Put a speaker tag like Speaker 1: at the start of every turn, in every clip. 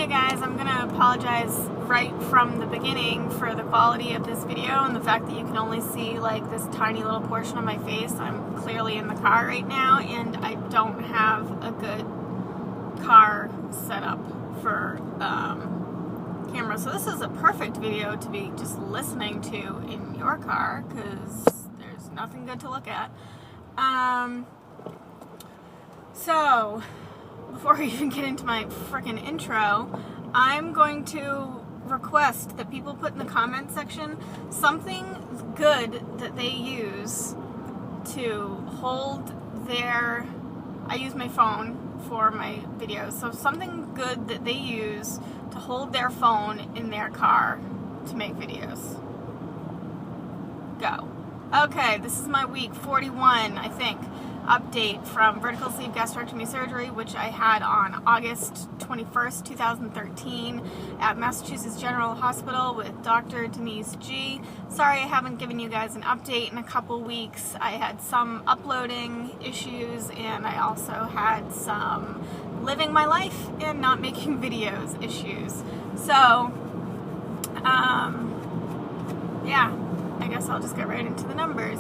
Speaker 1: guys, I'm gonna apologize right from the beginning for the quality of this video and the fact that you can only see like this tiny little portion of my face. I'm clearly in the car right now and I don't have a good car setup for camera, so this is a perfect video to be just listening to in your car because there's nothing good to look at. So before I even get into my freaking intro, I'm going to request that people put in the comment section something good that they use to hold their, I use my phone for my videos, so something good that they use to hold their phone in their car to make videos. Go. Okay, this is my week 41, I think, update from vertical sleeve gastrectomy surgery, which I had on August 21st, 2013 at Massachusetts General Hospital with Dr. Denise G. Sorry I haven't given you guys an update in a couple weeks. I had some uploading issues and I also had some living my life and not making videos issues. So, yeah, I guess I'll just get right into the numbers.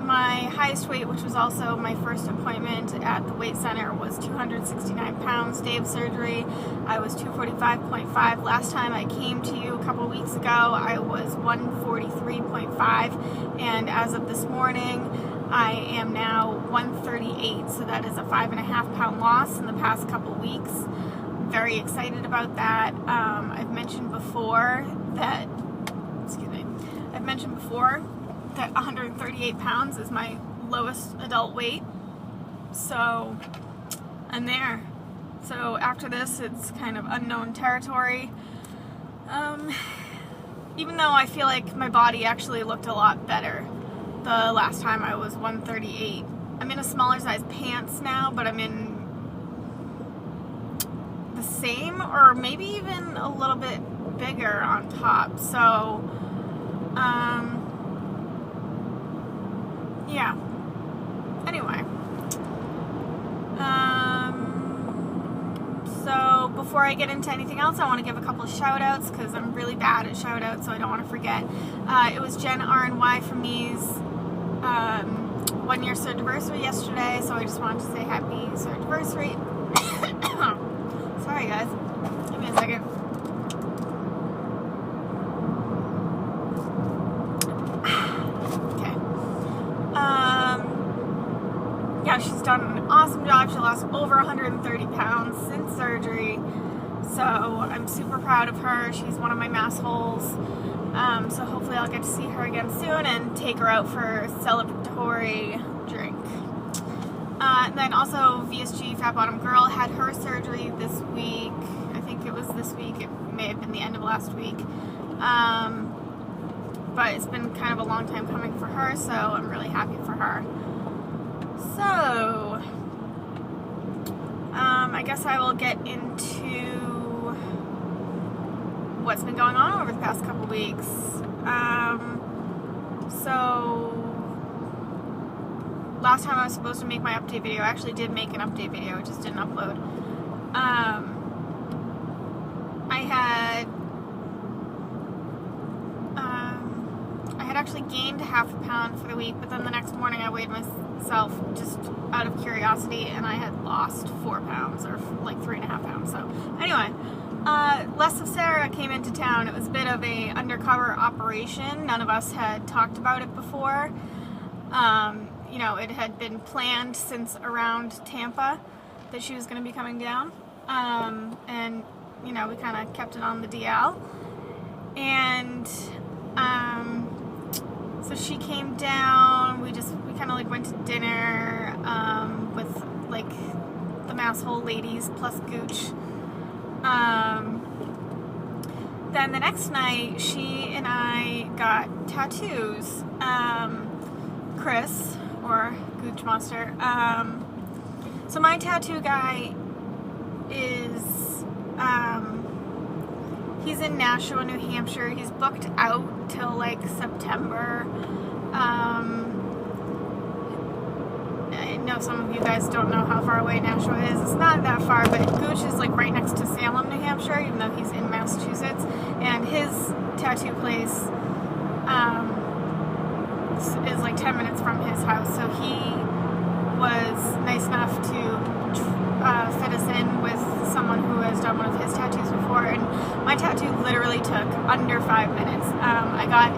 Speaker 1: My highest weight, which was also my first appointment at the weight center, was 269 pounds, day of surgery. I was 245.5. Last time I came to you a couple weeks ago, I was 143.5, and as of this morning, I am now 138, so that is a 5.5 pound loss in the past couple weeks. Very excited about that. I've mentioned before that, I've mentioned before that 138 pounds is my lowest adult weight, so I'm there. So after this, it's kind of unknown territory. Even though I feel like my body actually looked a lot better the last time I was 138. I'm in a smaller size pants now, but I'm in the same or maybe even a little bit bigger on top. So yeah. Anyway. So before I get into anything else, I want to give a couple of shout outs because I'm really bad at shout outs, so I don't want to forget. It was Jen R&Y from me's 1 year surgiversary yesterday, so I just wanted to say happy surgiversary. Sorry guys. Give me a second. Yeah, she's done an awesome job. She lost over 130 pounds since surgery, so I'm super proud of her. She's one of my mass holes, so hopefully I'll get to see her again soon and take her out for a celebratory drink. And then also VSG, Fat Bottom Girl, had her surgery this week. I think it was this week. It may have been the end of last week. But it's been kind of a long time coming for her, so I'm really happy for her. So, I guess I will get into what's been going on over the past couple weeks. So, last time I was supposed to make my update video, I actually did make an update video, it just didn't upload. I had actually gained half a pound for the week, but then the next morning I weighed myself just out of curiosity and I had lost 4 pounds or like 3.5 pounds. So anyway, Les of Sarah came into town. It was a bit of a undercover operation. None of us had talked about it before. You know, it had been planned since around Tampa that she was going to be coming down, and you know, we kind of kept it on the DL, and so she came down, we kind of like went to dinner, with like the mass hole ladies plus Gooch. Then the next night, she and I got tattoos. Chris, or Gooch Monster, so my tattoo guy is, he's in Nashua, New Hampshire. He's booked out till like September. I know some of you guys don't know how far away Nashua is. It's not that far, but Gooch is like right next to Salem, New Hampshire, even though he's in Massachusetts. And his tattoo place is like 10 minutes from his house. So he was nice enough to fit us in with someone who has done one of his tattoos before. And my tattoo literally took under 5 minutes. I got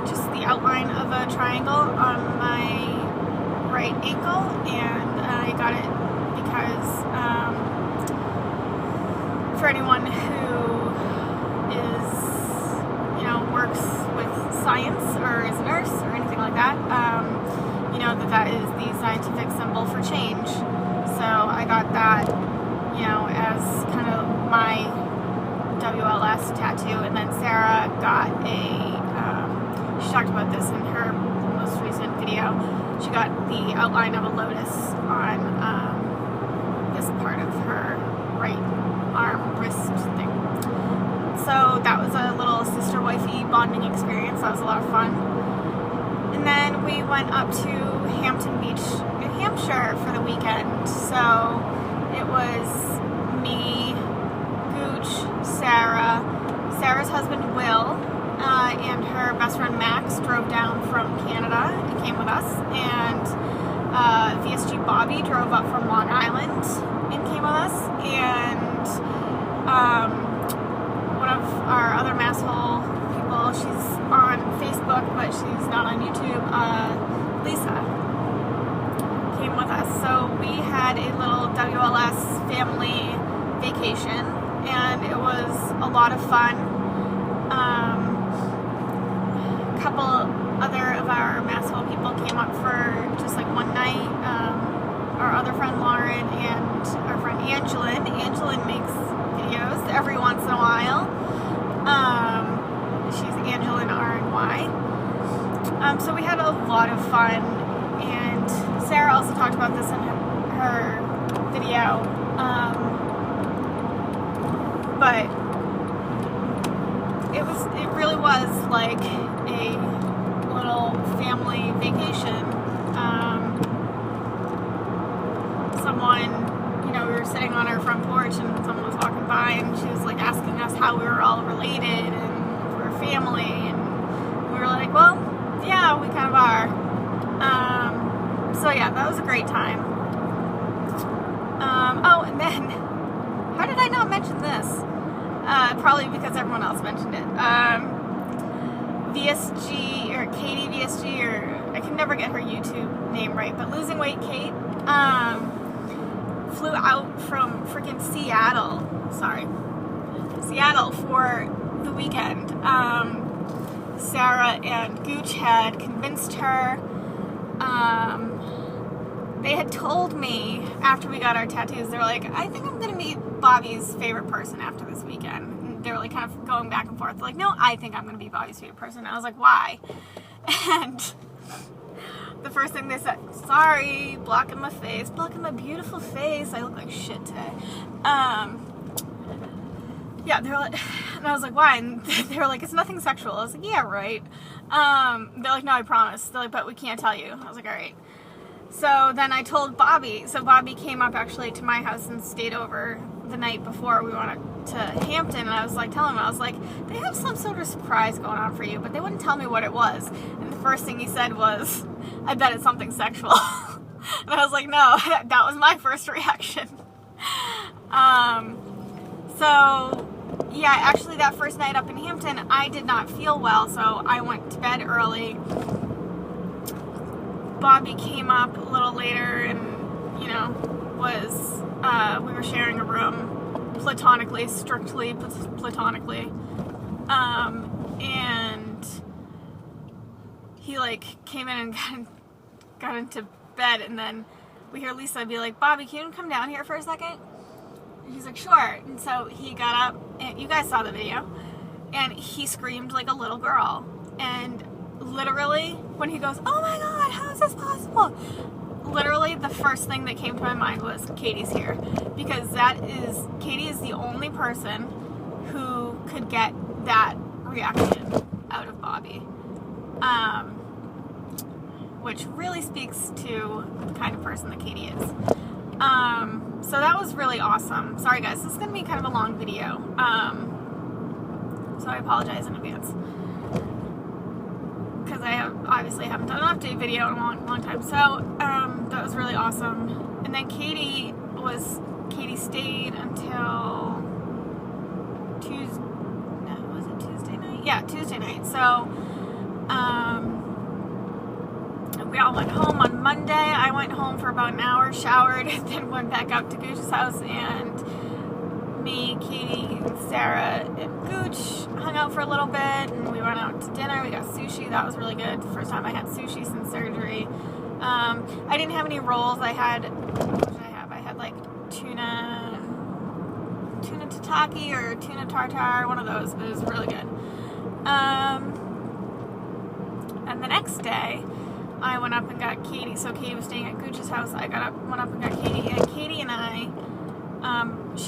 Speaker 1: just the outline of a triangle on my right ankle, and I got it because for anyone who is, works with science or is a nurse or anything like that, you know that is the scientific symbol for change. So I got that, as kind of my WLS tattoo, and then Sarah got she talked about this in her most recent video. She got the outline of a lotus on this part of her right arm, wrist thing. So that was a little sister-wifey bonding experience. That was a lot of fun. And then we went up to Hampton Beach, New Hampshire for the weekend. So it was me, Gooch, Sarah's husband Will, and her best friend Max drove down from Canada and came with us. And VSG Bobby drove up from Long Island and came with us. And one of our other masshole people, she's on Facebook, but she's not on YouTube, Lisa, came with us. So we had a little WLS family vacation, and it was a lot of fun. A couple other of our masshole people came up for just like one night. Our other friend Lauren and our friend Angelin. Angelin makes videos every once in a while. She's Angelin RNY. So we had a lot of fun, and Sarah also talked about this in her video. But it really was like a little family vacation. We were sitting on our front porch, and someone was walking by, and she was like asking us how we were all related and we're family, and we were like, well, yeah, we kind of are. So yeah, that was a great time. Oh, and then how did I not mention this? Probably because everyone else mentioned it. VSG, or Katie VSG, or I can never get her YouTube name right, but Losing Weight Kate, flew out from freaking Seattle for the weekend. Sarah and Gooch had convinced her. They had told me after we got our tattoos, they were like, I think I'm going to meet Bobby's favorite person after this weekend. And they were like kind of going back and forth. They're like, no, I think I'm going to be Bobby's favorite person. And I was like, why? And the first thing they said, sorry, blocking my beautiful face. I look like shit today. Yeah, they were like, and I was like, why? And they were like, it's nothing sexual. I was like, yeah, right. They're like, no, I promise. They're like, but we can't tell you. I was like, all right. So then I told Bobby. So Bobby came up actually to my house and stayed over the night before we went to Hampton. And I was like, telling him, I was like, they have some sort of surprise going on for you, but they wouldn't tell me what it was. And the first thing he said was, I bet it's something sexual. And I was like, no, that was my first reaction. So yeah, actually that first night up in Hampton, I did not feel well, so I went to bed early. Bobby came up a little later and, we were sharing a room platonically, strictly platonically. And he came in and got into bed, and then we hear Lisa be like, Bobby, can you come down here for a second? And he's like, sure. And so he got up, and you guys saw the video, and he screamed like a little girl. And literally, when he goes, oh my God, how is this possible? Literally, the first thing that came to my mind was, Katie's here. Because Katie is the only person who could get that reaction out of Bobby. which really speaks to the kind of person that Katie is. So that was really awesome. Sorry guys, this is going to be kind of a long video. So I apologize in advance. Because I obviously haven't done an update video in a long time. So that was really awesome. And then Katie stayed until Tuesday night? Yeah, Tuesday night. So we all went home on Monday. I went home for about an hour, showered, and then went back up to Gooch's house, and me, Katie, and Sarah, and Gooch hung out for a little bit, and we went out to dinner. We got sushi. That was really good. The first time I had sushi since surgery. I didn't have any rolls. What did I have? I had like tuna tataki or tuna tartare, one of those. It was really good. And the next day, I went up and got Katie. So Katie was staying at Gooch's house. I went up and got Katie, and Katie and I,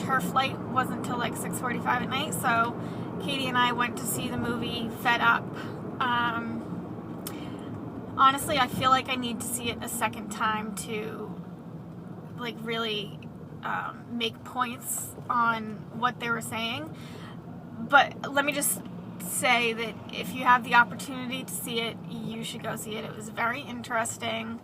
Speaker 1: her flight wasn't until like 6:45 at night, so Katie and I went to see the movie Fed Up. Honestly, I feel like I need to see it a second time to like really make points on what they were saying. But let me just say that if you have the opportunity to see it, you should go see it. It was very interesting.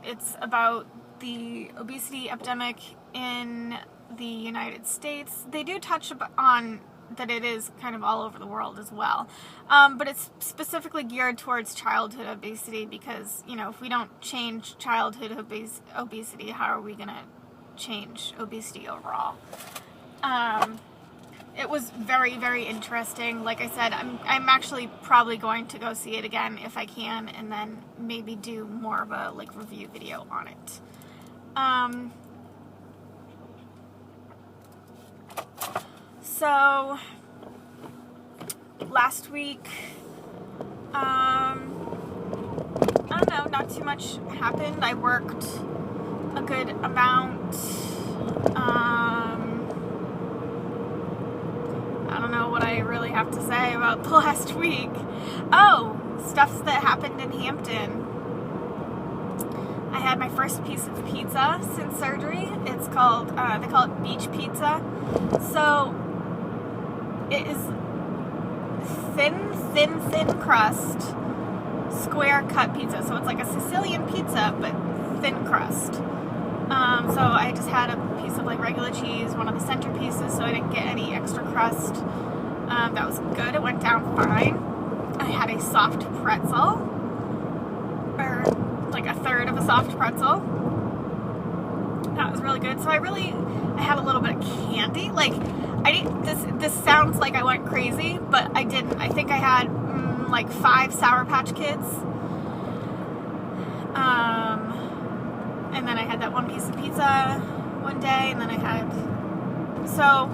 Speaker 1: It's about the obesity epidemic in the United States. They do touch on that it is kind of all over the world as well. But it's specifically geared towards childhood obesity because, you know, if we don't change childhood obesity, how are we going to change obesity overall? It was very, very interesting. Like I said, I'm actually probably going to go see it again if I can, and then maybe do more of a like review video on it. So last week, I don't know, not too much happened. I worked a good amount. I don't know what I really have to say about the last week. Oh, stuff that happened in Hampton. I had my first piece of pizza since surgery. It's called, they call it beach pizza. So it is thin crust, square cut pizza. So it's like a Sicilian pizza, but thin crust. So I just had a piece of like regular cheese, one of the center pieces, so I didn't get any extra crust. That was good. It went down fine. I had a soft pretzel, or like a third of a soft pretzel. That was really good. So I had a little bit of candy. Like this sounds like I went crazy, but I didn't. I think I had like 5 Sour Patch Kids. And then I had that one piece of pizza one day, and then I had, so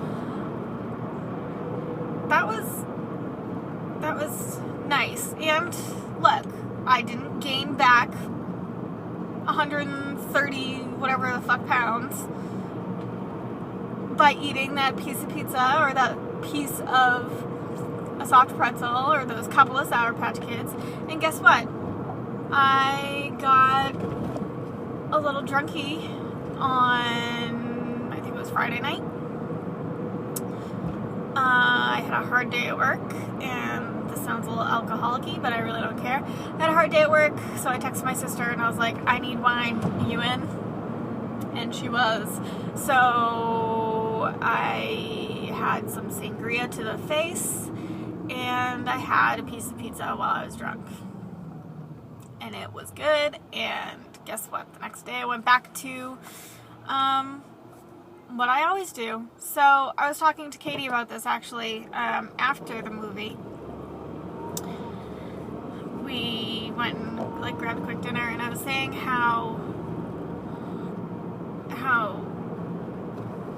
Speaker 1: that was nice. And look, I didn't gain back 130 whatever the fuck pounds by eating that piece of pizza or that piece of a soft pretzel or those couple of Sour Patch Kids. And guess what? I got a little drunky on, I think it was Friday night. I had a hard day at work, and this sounds a little alcoholic-y, but I really don't care. I had a hard day at work, so I texted my sister, and I was like, I need wine, you in? And she was. So I had some sangria to the face, and I had a piece of pizza while I was drunk. And it was good, and guess what? The next day I went back to what I always do. So I was talking to Katie about this actually after the movie. We went and like grabbed a quick dinner, and I was saying how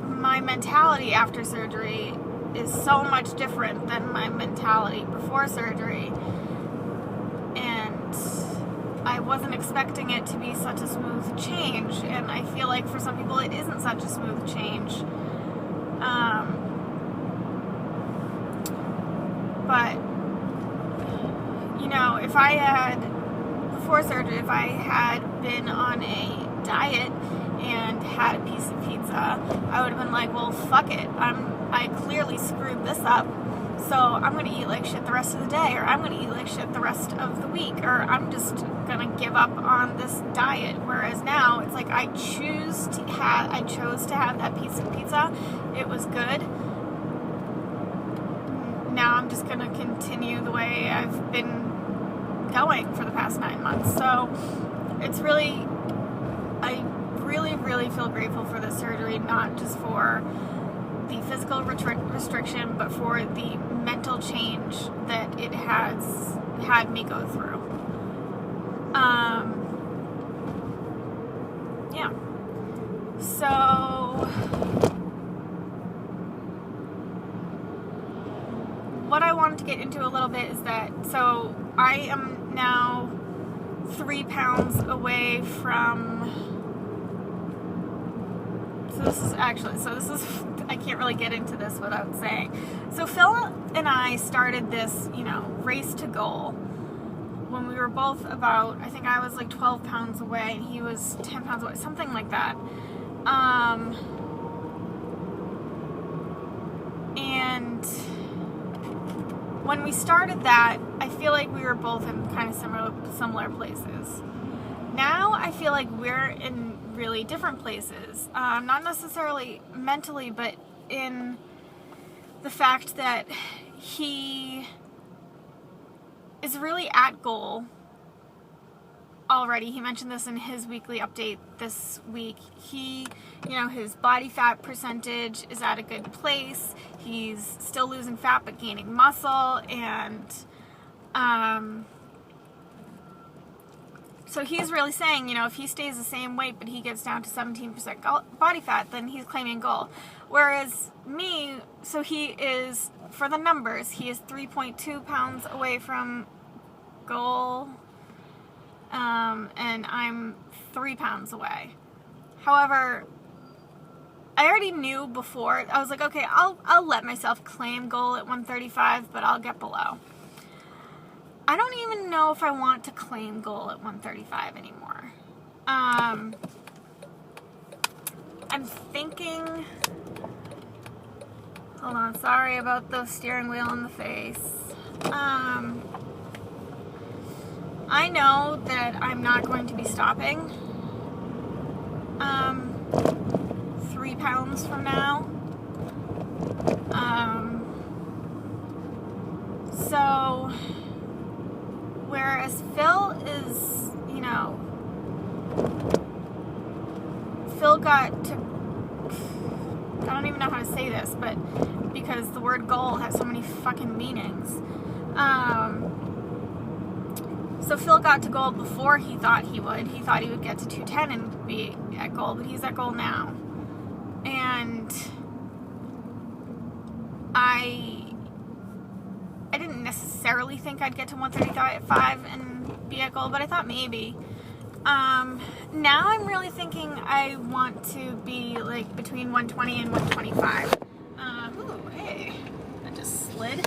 Speaker 1: my mentality after surgery is so much different than my mentality before surgery. And I wasn't expecting it to be such a smooth change, and I feel like for some people it isn't such a smooth change. But, you know, if I had, before surgery, if I had been on a diet and had a piece of pizza, I would have been like, well, fuck it. I clearly screwed this up, so I'm going to eat like shit the rest of the day, or I'm going to eat like shit the rest of the week, or I'm just going to give up on this diet. Whereas now, it's like I chose to have that piece of pizza. It was good. Now I'm just going to continue the way I've been going for the past 9 months. So it's really, I really feel grateful for this surgery, not just for the physical restriction, but for the mental change that it has had me go through. Yeah. So what I wanted to get into a little bit is that, so I am now 3 pounds away from, I can't really get into this without saying. So Phil and I started this, race to goal when we were both about, I think I was like 12 pounds away and he was 10 pounds away, something like that. And when we started that, I feel like we were both in kind of similar places. Now I feel like we're in really different places, not necessarily mentally, but in the fact that he is really at goal already. He mentioned this in his weekly update this week. He, his body fat percentage is at a good place. He's still losing fat but gaining muscle, and so he's really saying, if he stays the same weight but he gets down to 17% body fat, then he's claiming goal. Whereas me, so he is, for the numbers, he is 3.2 pounds away from goal, and I'm 3 pounds away. However, I already knew before. I was like, okay, I'll let myself claim goal at 135, but I'll get below. I don't even know if I want to claim goal at 135 anymore. I'm thinking, hold on, sorry about the steering wheel in the face. I know that I'm not going to be stopping 3 pounds from now. So whereas Phil is, Phil got to, I don't even know how to say this, but because the word goal has so many fucking meanings. So Phil got to goal before he thought he would. He thought he would get to 210 and be at goal, but he's at goal now. And I didn't necessarily think I'd get to 135 and be at goal, but I thought maybe. Now I'm really thinking I want to be like between 120 and 125. Ooh, hey, that just slid.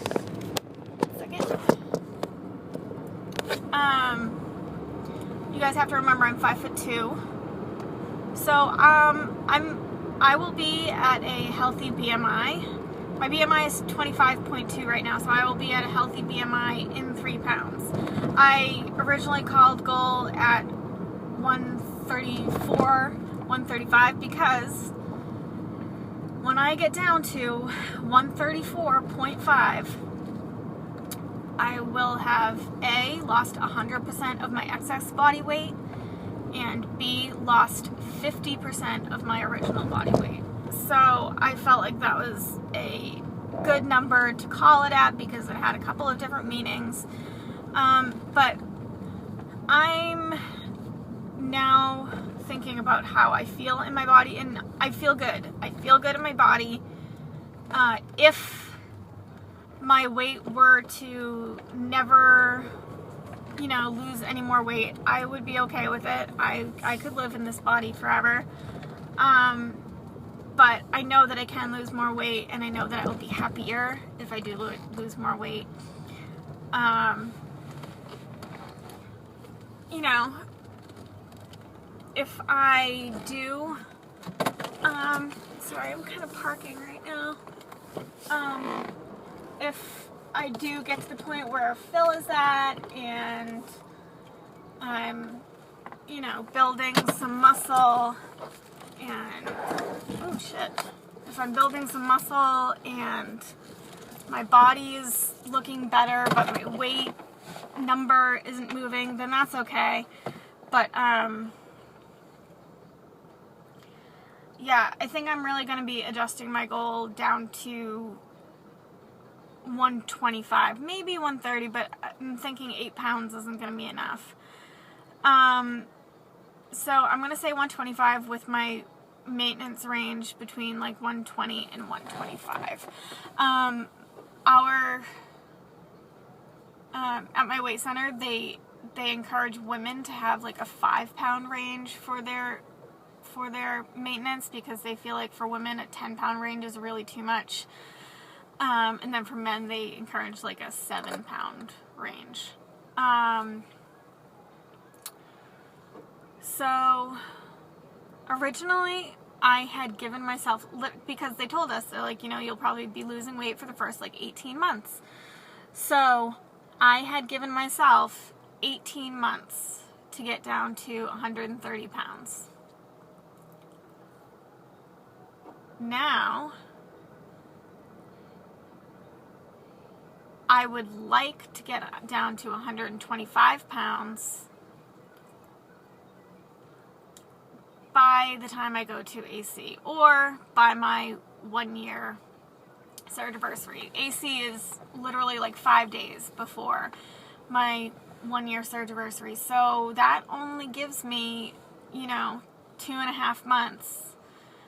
Speaker 1: Second. You guys have to remember I'm 5'2". So I will be at a healthy BMI. My BMI is 25.2 right now, so I will be at a healthy BMI in 3 pounds. I originally called goal at 134, 135 because when I get down to 134.5, I will have A, lost 100% of my excess body weight, and B, lost 50% of my original body weight. So I felt like that was a good number to call it at because it had a couple of different meanings. But I'm now thinking about how I feel in my body, and I feel good. I feel good in my body. If my weight were to never, lose any more weight, I would be okay with it. I could live in this body forever. But I know that I can lose more weight, and I know that I will be happier if I do lose more weight. you know, if I do, sorry, I'm kind of parking right now. If I do get to the point where Phil is at and I'm, you know, building some muscle and, oh shit, if I'm building some muscle and my body is looking better but my weight number isn't moving, then that's okay. But, yeah, I think I'm really going to be adjusting my goal down to 125, maybe 130, but I'm thinking 8 pounds isn't going to be enough. So I'm going to say 125 with my maintenance range between like 120 and 125. At my weight center, they encourage women to have like a 5-pound range for their maintenance, because they feel like for women a 10-pound range is really too much. And then for men, they encourage like a 7-pound range. So originally I had given myself, because they told us, they're like, you know, you'll probably be losing weight for the first like 18 months. So I had given myself 18 months to get down to 130 pounds. Now, I would like to get down to 125 pounds by the time I go to AC, or by my 1-year surgery. AC is literally like 5 days before my 1-year surgery, so that only gives me, you know, 2.5 months,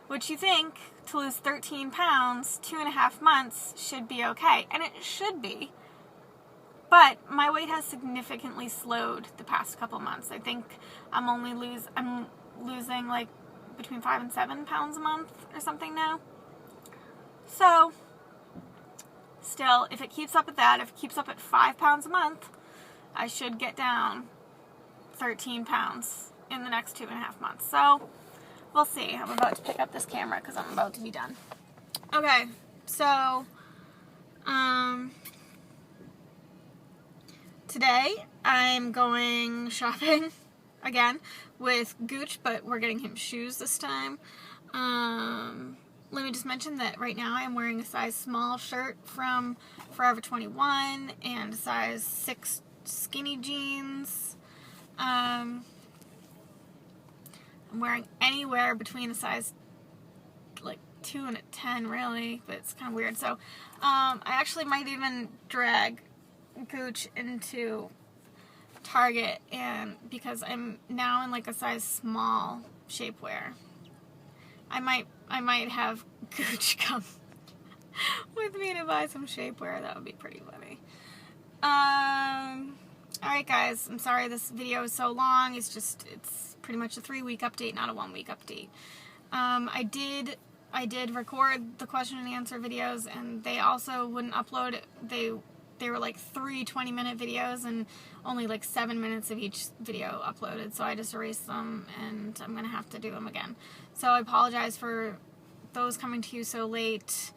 Speaker 1: which you think, to lose 13 pounds, 2.5 months should be okay, and it should be. But my weight has significantly slowed the past couple months. I think I'm losing like between 5 and 7 pounds a month or something now. So, still, if it keeps up at that, if it keeps up at 5 pounds a month, I should get down 13 pounds in the next 2.5 months. So, we'll see. I'm about to pick up this camera because I'm about to be done. Okay, so, today I'm going shopping again with Gooch, but we're getting him shoes this time. Let me just mention that right now I'm wearing a size small shirt from Forever 21 and a size 6 skinny jeans. I'm wearing anywhere between a size like 2 and a 10, really, but it's kind of weird. So I actually might even drag Gooch into Target, and because I'm now in like a size small shapewear, I might have Gooch come with me to buy some shapewear. That would be pretty funny. Alright guys, I'm sorry this video is so long. It's pretty much a 3-week update, not a 1-week update. I did record the question and answer videos, and they also wouldn't upload it. They were like 3 20-minute videos and only like 7 minutes of each video uploaded, so I just erased them, and I'm gonna have to do them again. So I apologize for those coming to you so late.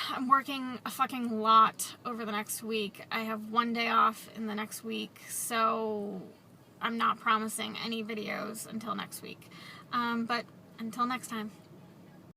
Speaker 1: I'm working a fucking lot over the next week. I have 1 day off in the next week, so I'm not promising any videos until next week. But until next time.